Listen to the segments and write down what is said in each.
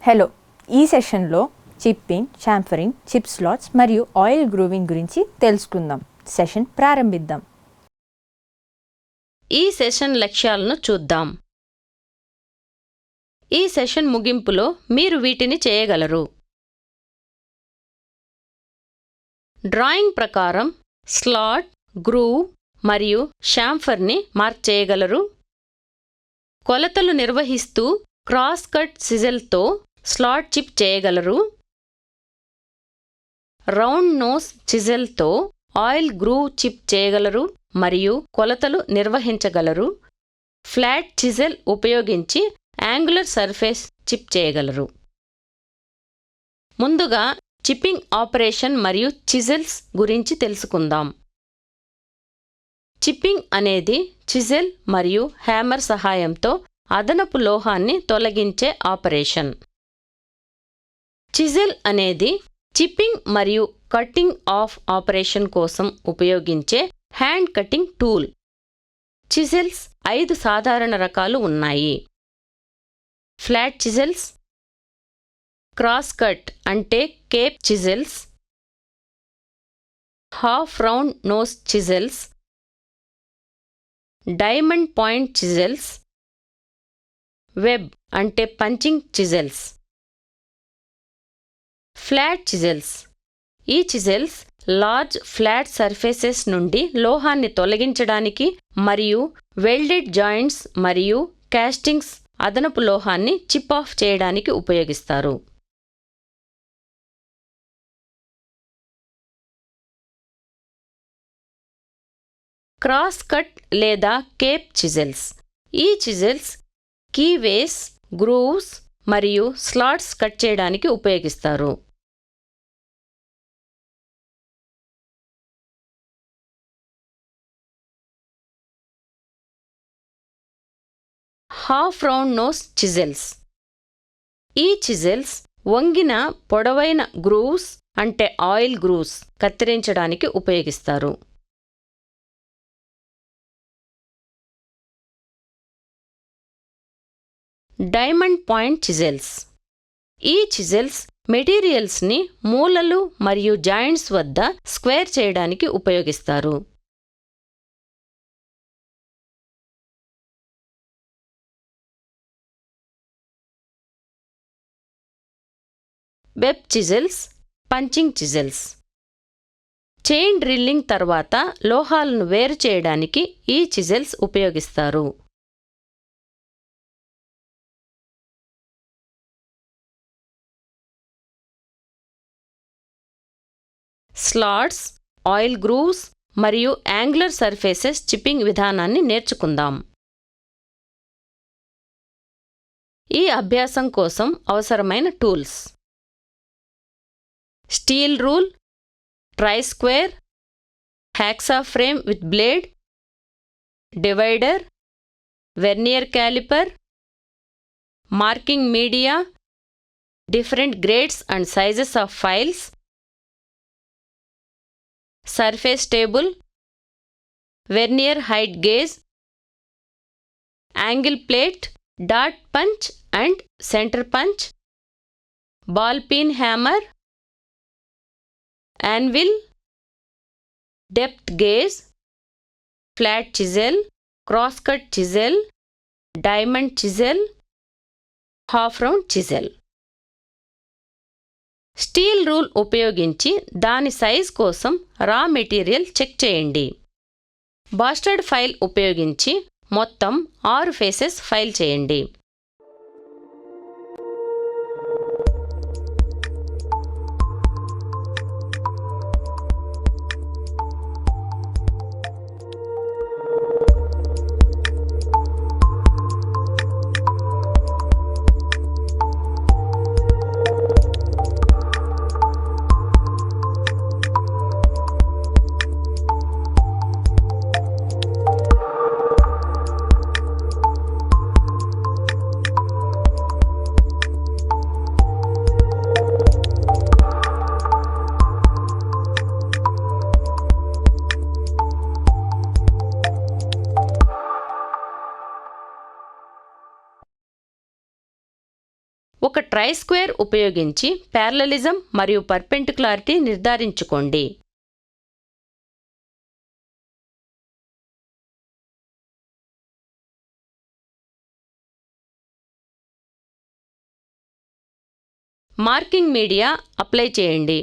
Hello, ఈ సెషన్లో chipping, chamfering, chip slots మరియు ఆయిల్ గ్రూవింగ్ గురించి తెలుసుకుందాం. సెషన్ ప్రారంభిద్దాం. ఈ సెషన్ లక్ష్యాలను చూద్దాం. ఈ సెషన్ ముగింపులో మీరు వీటిని చేయగలరు. డ్రాయింగ్ ప్రకారం స్లాట్, గ్రూవ్ మరియు షాంఫర్ని మార్క్ చేయగలరు. కొలతలు నిర్వహిస్తూ క్రాస్ కట్ సిజల్తో స్లాట్ చిప్ చేయగలరు. రౌండ్ నోస్ చిజల్తో ఆయిల్ గ్రూవ్ చిప్ చేయగలరు మరియు కొలతలు నిర్వహించగలరు. ఫ్లాట్ చిజెల్ ఉపయోగించి యాంగులర్ సర్ఫేస్ చిప్ చేయగలరు. ముందుగా చిప్పింగ్ ఆపరేషన్ మరియు చిజెల్స్ గురించి తెలుసుకుందాం. చిప్పింగ్ అనేది చిజెల్ మరియు హ్యామర్ సహాయంతో అదనపు లోహాన్ని తొలగించే ఆపరేషన్. చిజెల్ అనేది చిప్పింగ్ మరియు కట్టింగ్ ఆఫ్ ఆపరేషన్ కోసం ఉపయోగించే హ్యాండ్ కటింగ్ టూల్. చిజెల్స్ 5 సాధారణ రకాలు ఉన్నాయి. ఫ్లాట్ చిజెల్స్, క్రాస్ కట్ అంటే cape chisels, half round nose chisels, diamond point chisels, web అంటే పంచింగ్ చిజెల్స్. Flat chisels. ఈ చిజెల్స్ లార్జ్ ఫ్లాట్ సర్ఫేసెస్ నుండి లోహాన్ని తొలగించడానికి మరియు వెల్డెడ్ జాయింట్స్ మరియు కాస్టింగ్స్ అదనపు లోహాన్ని చిప్ ఆఫ్ చేయడానికి ఉపయోగిస్తారు. క్రాస్ కట్ లేదా కేప్ చిజెల్స్. ఈ చిజెల్స్ కీవేస్, గ్రూవ్స్ మరియు స్లాట్స్ కట్ చేయడానికి ఉపయోగిస్తారు. Half round nose chisels. ఈ చిజెల్స్ వంగిన పొడవైన గ్రూవ్స్ అంటే ఆయిల్ గ్రూవ్స్ కత్తిరించడానికి ఉపయోగిస్తారు. Diamond point chisels. ఈ చిజెల్స్ మెటీరియల్స్ని మూలలు మరియు జాయింట్స్ వద్ద స్క్వేర్ చేయడానికి ఉపయోగిస్తారు. Web chisels, punching chisels. Chain drilling తర్వాత లోహాలను వేరు చేయడానికి ఈ చిజెల్స్ ఉపయోగిస్తారు. స్లాట్స్, ఆయిల్ గ్రూవ్స్ మరియు యాంగులర్ సర్ఫేసెస్ చిప్పింగ్ విధానాన్ని నేర్చుకుందాం. ఈ అభ్యాసం కోసం అవసరమైన tools: steel rule, try square, hacksaw frame with blade, divider, vernier calliper, marking media, different grades and sizes of files, surface table, vernier height gauge, angle plate, dot punch and centre punch, ball peen hammer, anvil, depth gauge, flat chisel, cross cut chisel, diamond chisel, half round chisel. Steel rule ఉపయోగించి దాని size కోసం raw material check చేయండి. Bastard file ఉపయోగించి మొత్తం 6 faces file చేయండి. Try square ఉపయోగించి parallelism మరియు perpendicularity నిర్ధారించుకోండి. మార్కింగ్ మీడియా అప్లై చేయండి.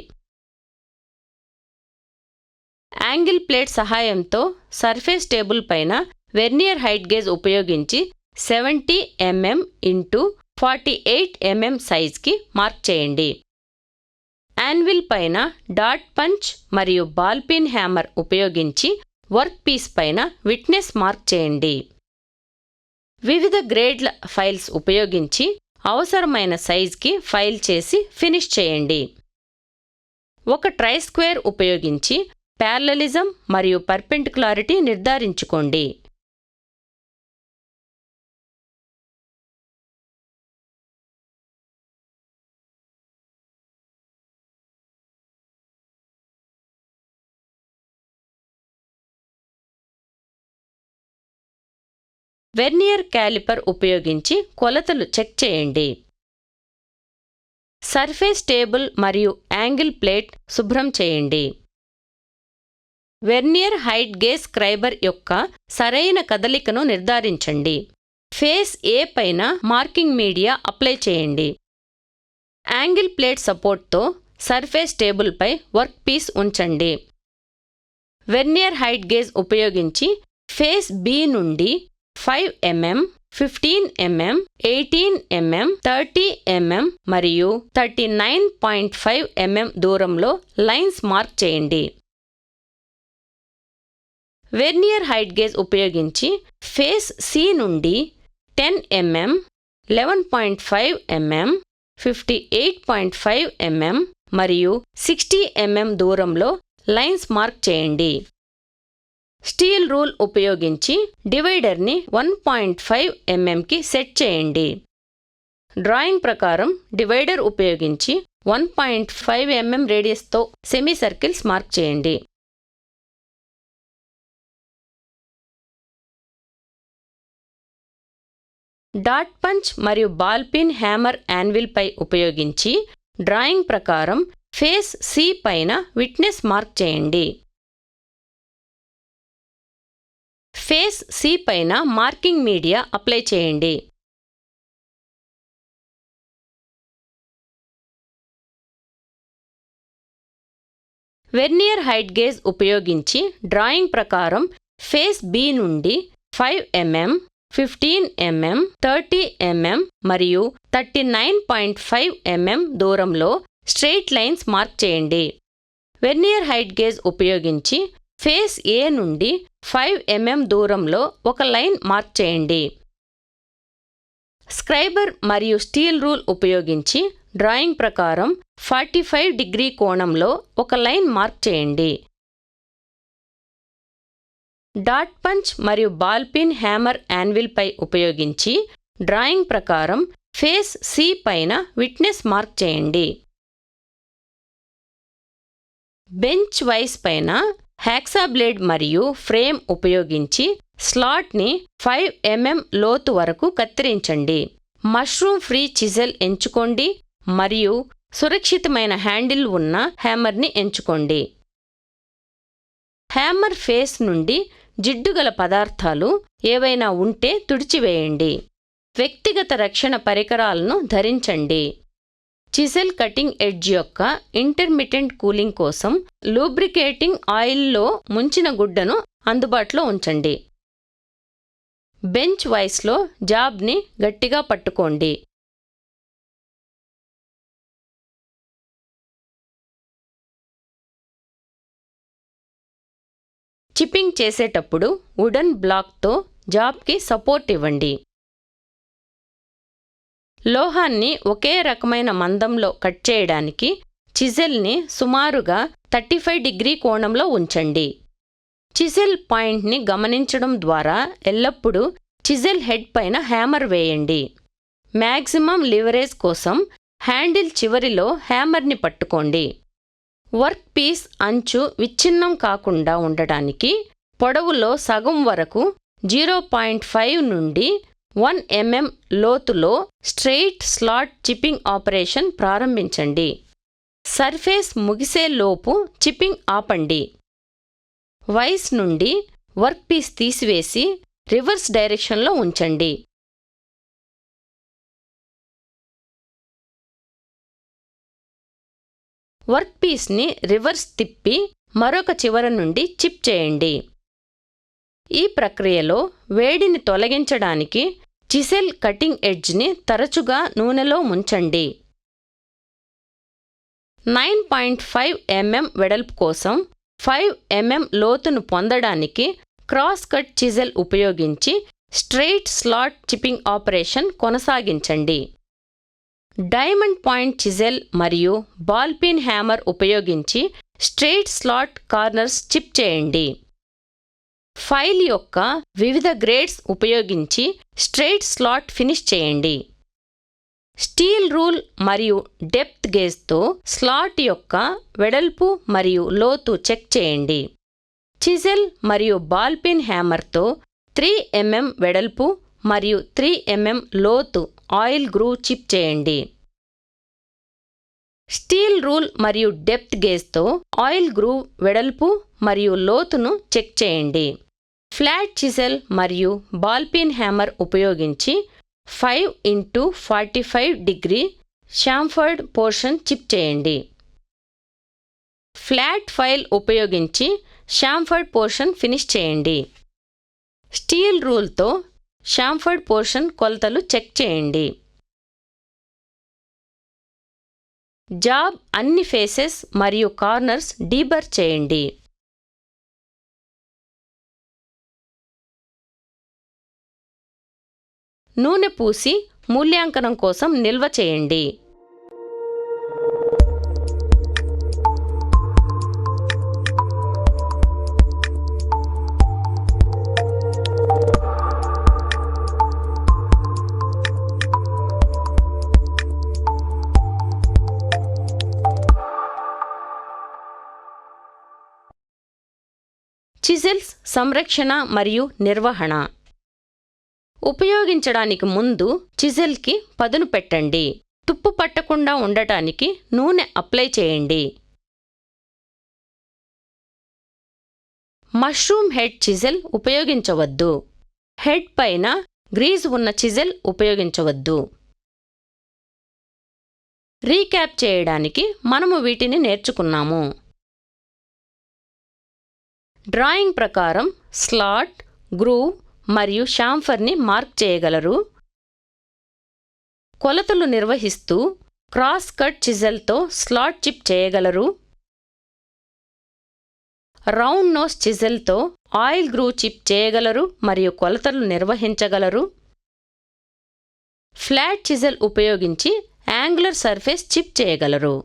యాంగిల్ ప్లేట్ సహాయంతో సర్ఫేస్ టేబుల్ పైన వెర్నియర్ హైట్ గేజ్ ఉపయోగించి 70 mm x 48 mm సైజ్కి మార్క్ చేయండి. యాన్విల్ పైన డాట్ పంచ్ మరియు బాల్ పిన్ హ్యామర్ ఉపయోగించి వర్క్ పీస్ పైన విట్నెస్ మార్క్ చేయండి. వివిధ గ్రేడ్ల ఫైల్స్ ఉపయోగించి అవసరమైన సైజ్కి ఫైల్ చేసి ఫినిష్ చేయండి. ఒక ట్రై స్క్వేర్ ఉపయోగించి ప్యారలలిజం మరియు పర్పెండిక్యులారిటీ నిర్ధారించుకోండి. వెర్నియర్ క్యాలిపర్ ఉపయోగించి కొలతలు చెక్ చేయండి. సర్ఫేస్ టేబుల్ మరియు యాంగిల్ ప్లేట్ శుభ్రం చేయండి. వెర్నియర్ హైట్ గేజ్ స్క్రైబర్ యొక్క సరైన కదలికను నిర్ధారించండి. ఫేస్ ఏ పైన మార్కింగ్ మీడియా అప్లై చేయండి. యాంగిల్ ప్లేట్ సపోర్ట్తో సర్ఫేస్ టేబుల్పై వర్క్ పీస్ ఉంచండి. వెర్నియర్ హైట్ గేజ్ ఉపయోగించి ఫేస్ బి నుండి 5 mm, 15 mm, 18 mm, 30 mm మరియు 39.5 mm దూరంలో లైన్స్ మార్క్ చేయండి. వెర్నియర్ హైట్ గేజ్ ఉపయోగించి ఫేస్ సి నుండి 10 mm, 11.5 mm, 58.5 mm మరియు 60 mm దూరంలో లైన్స్ మార్క్ చేయండి. స్టీల్ రూల్ ఉపయోగించి డివైడర్ని 1.5 mmకి సెట్ చేయండి. డ్రాయింగ్ ప్రకారం డివైడర్ ఉపయోగించి 1.5 mm రేడియస్తో సెమీ సర్కిల్స్ మార్క్ చేయండి. డాట్ పంచ్ మరియు బాల్ పిన్ హ్యామర్ యాన్విల్ పై ఉపయోగించి డ్రాయింగ్ ప్రకారం ఫేస్ సి పైన విట్నెస్ మార్క్ చేయండి. ఫేస్ సి పైన మార్కింగ్ మీడియా అప్లై చేయండి. వెర్నియర్ హైట్ గేజ్ ఉపయోగించి డ్రాయింగ్ ప్రకారం ఫేస్ బి నుండి 5 mm, 15 mm, 30 mm మరియు 39.5 mm దూరంలో స్ట్రెయిట్ లైన్స్ మార్క్ చేయండి. వెర్నియర్ హైట్ గేజ్ ఉపయోగించి ఫేస్ ఏ నుండి 5 mm దూరంలో ఒక లైన్ మార్క్ చేయండి. స్క్రైబర్ మరియు స్టీల్ రూల్ ఉపయోగించి డ్రాయింగ్ ప్రకారం 45 డిగ్రీ కోణంలో ఒక లైన్ మార్క్ చేయండి. డాట్ పంచ్ మరియు బాల్ పిన్ హ్యామర్ యాన్విల్ పై ఉపయోగించి డ్రాయింగ్ ప్రకారం ఫేస్ సి పైన విట్నెస్ మార్క్ చేయండి. బెంచ్ వైస్ పైన హ్యాక్సా బ్లేడ్ మరియు ఫ్రేమ్ ఉపయోగించి స్లాట్ని 5 mm లోతు వరకు కత్తిరించండి. మష్రూమ్ ఫ్రీ చిజెల్ ఎంచుకోండి మరియు సురక్షితమైన హ్యాండిల్ ఉన్న హ్యామర్ని ఎంచుకోండి. హ్యామర్ ఫేస్ నుండి జిడ్డుగల పదార్థాలు ఏవైనా ఉంటే తుడిచివేయండి. వ్యక్తిగత రక్షణ పరికరాలను ధరించండి. చిజెల్ కటింగ్ ఎడ్జ్ యొక్క ఇంటర్మిటెంట్ కూలింగ్ కోసం లూబ్రికేటింగ్ ఆయిల్లో ముంచిన గుడ్డను అందుబాటులో ఉంచండి. బెంచ్ వైస్లో జాబ్ని గట్టిగా పట్టుకోండి. చిప్పింగ్ చేసేటప్పుడు వుడెన్ బ్లాక్తో జాబ్కి సపోర్ట్ ఇవ్వండి. లోహాన్ని ఒకే రకమైన మందంలో కట్ చేయడానికి చిజెల్ని సుమారుగా 35 డిగ్రీ కోణంలో ఉంచండి. చిజెల్ పాయింట్ని గమనించడం ద్వారా ఎల్లప్పుడూ చిజెల్ హెడ్ పైన హ్యామర్ వేయండి. మ్యాక్సిమం లివరేజ్ కోసం హ్యాండిల్ చివరిలో హ్యామర్ని పట్టుకోండి. వర్క్ పీస్ అంచు విచ్ఛిన్నం కాకుండా ఉండటానికి పొడవులో సగం వరకు 0.5 నుండి 1 mm లోతులో స్ట్రెయిట్ స్లాట్ చిప్పింగ్ ఆపరేషన్ ప్రారంభించండి. సర్ఫేస్ ముగిసేలోపు చిప్పింగ్ ఆపండి. వైస్ నుండి వర్క్ పీస్ తీసివేసి రివర్స్ డైరెక్షన్లో ఉంచండి. వర్క్ పీస్ని రివర్స్ తిప్పి మరొక చివర నుండి చిప్ చేయండి. ఈ ప్రక్రియలో వేడిని తొలగించడానికి చిసెల్ కటింగ్ ఎడ్జ్ని తరచుగా నూనెలో ముంచండి. 9.5 mm వెడల్పు కోసం 5 mm లోతును పొందడానికి క్రాస్ కట్ చిజెల్ ఉపయోగించి స్ట్రెయిట్ స్లాట్ చిప్పింగ్ ఆపరేషన్ కొనసాగించండి. డైమండ్ పాయింట్ చిజెల్ మరియు బాల్ పిన్ హ్యామర్ ఉపయోగించి స్ట్రెయిట్ స్లాట్ కార్నర్స్ చిప్ చేయండి. ఫైల్ యొక్క వివిధ గ్రేడ్స్ ఉపయోగించి స్ట్రెయిట్ స్లాట్ ఫినిష్ చేయండి. స్టీల్ రూల్ మరియు డెప్త్ గేజ్తో స్లాట్ యొక్క వెడల్పు మరియు లోతు చెక్ చేయండి. చిజెల్ మరియు బాల్ పిన్ హ్యామర్తో 3 mm వెడల్పు మరియు 3 mm లోతు ఆయిల్ గ్రూవ్ చిప్ చేయండి. స్టీల్ రూల్ మరియు డెప్త్ గేజ్తో ఆయిల్ గ్రూవ్ వెడల్పు మరియు లోతును చెక్ చేయండి. ఫ్లాట్ చిజెల్ మరియు బాల్ పిన్ హ్యామర్ ఉపయోగించి 5x45 డిగ్రీ షాంఫర్డ్ పోర్షన్ చిప్ చేయండి. ఫ్లాట్ ఫైల్ ఉపయోగించి షాంఫర్డ్ పోర్షన్ ఫినిష్ చేయండి. స్టీల్ రూల్తో షాంఫర్డ్ పోర్షన్ కొలతలు చెక్ చేయండి. జాబ్ అన్ని ఫేసెస్ మరియు కార్నర్స్ డీబర్ చేయండి. నూనె పూసి మూల్యాంకనం కోసం నిల్వ చేయండి. చిజెల్స్ సంరక్షణ మరియు నిర్వహణ. ఉపయోగించడానికి ముందు చిజెల్కి పదును పెట్టండి. తుప్పు పట్టకుండా ఉండటానికి నూనె అప్లై చేయండి. మష్రూమ్ హెడ్ చిజెల్ ఉపయోగించవద్దు. హెడ్ పైన గ్రీజ్ ఉన్న చిజెల్ ఉపయోగించవద్దు. రీక్యాప్ చేయడానికి మనము వీటిని నేర్చుకున్నాము. డ్రాయింగ్ ప్రకారం స్లాట్, గ్రూవ్ మరియు షాంఫర్ని మార్క్ చేయగలరు. కొలతలు నిర్వహిస్తూ క్రాస్ కట్ చిజెల్తో స్లాట్ చిప్ చేయగలరు. రౌండ్ నోస్ చిజెల్తో ఆయిల్ గ్రూవ్ చిప్ చేయగలరు మరియు కొలతలు నిర్వహించగలరు. ఫ్లాట్ చిజెల్ ఉపయోగించి యాంగులర్ సర్ఫేస్ చిప్ చేయగలరు.